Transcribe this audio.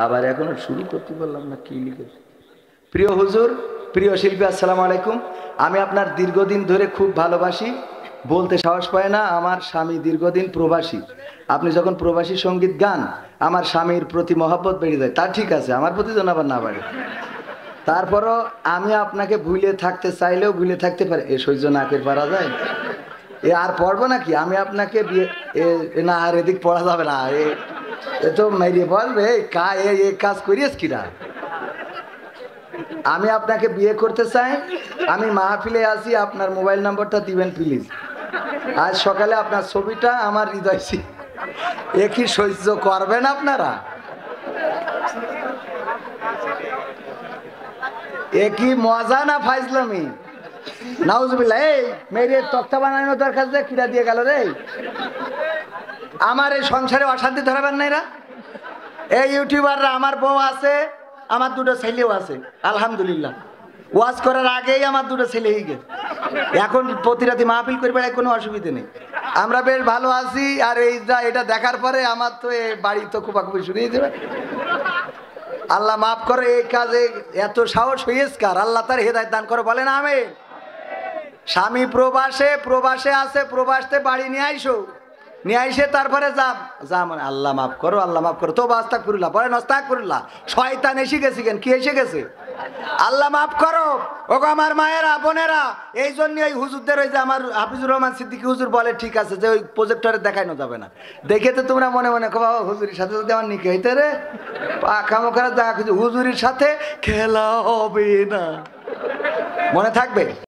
আবার এখনো শুরু করতে পারলাম না, কি লিখেছে। প্রিয় হুজুর, প্রিয় শিল্পী, আসসালামু আলাইকুম। আমি আপনার দীর্ঘদিন ধরে খুব ভালোবাসি, বলতে সাহস পায় না। আমার স্বামী দীর্ঘদিন প্রবাসী। আপনি যখন প্রবাসী সঙ্গীত গান, আমার স্বামীর প্রতি মহব্বত বেড়ে যায়। তা ঠিক আছে, আমার প্রতি যেন আবার না বাড়ে। তারপরও আমি আপনাকে ভুলে থাকতে চাইলেও ভুলে থাকতে পারি। এ সহ্য না করে পারা যায়? এ আর পড়বো নাকি? আমি আপনাকে বিয়ে না, আর এদিক পড়া যাবে না। এ তো মেরিয়ে বলবে এ কাজ করিস কিনা। আমি আপনাকে বিয়ে করতে চাই। আমি মাহফিলে আছি, আপনার মোবাইল নাম্বারটা দিবেন প্লিজ। আজ সকালে আপনার ছবিটা আমার হৃদয়। এ কি সহ্য করবেন আপনারা? এ কি মজা না ফাইজলামি? নাউজুবিল্লাহ। এই মেরে তক্তা বানানোর দরকার যে কিরা দিয়ে গেল রে। আমার এই সংসারে অশান্তি ধরাবেন না এরা। এই ইউটিউবাররা, আমার বউ আছে, আমার দুটো ছেলেও আছে আলহামদুলিল্লাহ। ওয়াজ করার আগেই আমার দুটো ছেলে হয়ে গেছে। এখন প্রতি রাতে মাহফিল করে বেড়ায়, কোনো অসুবিধা নেই। আমরা বেশ ভালো আছি। আর এটা দেখার পরে আমার তো বাড়ি তো কুপাকুপি শুরু হয়ে যাবে। আল্লাহ মাফ করে। এই কাজে এত সাহস হয়েছে কার? আল্লাহ তার হেদায়েত দান করে, বলেন আমিন। স্বামী প্রবাসে আছে, প্রবাসতে বাড়ি নিয়ে আইসো, নিয়ে আইসে তারপরে যা মানে আল্লাহ মাফ করো, আল্লাহ মাফ করো। তো আস্তাগফিরুল্লাহ বলেন, আস্তাগফিরুল্লাহ। শয়তান এসে গেছে কেন? কি এসে গেছে? আল্লাহ মাফ করো। ওগো আমার মায়েরা, বোনেরা, এই জন্য ওই হুজুরদের, ওই যে আমার হাফিজুর রহমান সিদ্দিকী হুজুর বলে, ঠিক আছে যে ওই প্রজেক্টরে দেখানো যাবে না। দেখে তো তোমরা মনে মনে কবা, হুজুরের সাথে যদি আমার নিকে হইতে রে, পাখামোখারা দেখা, হুজুরের সাথে খেলা হবে না। মনে থাকবে।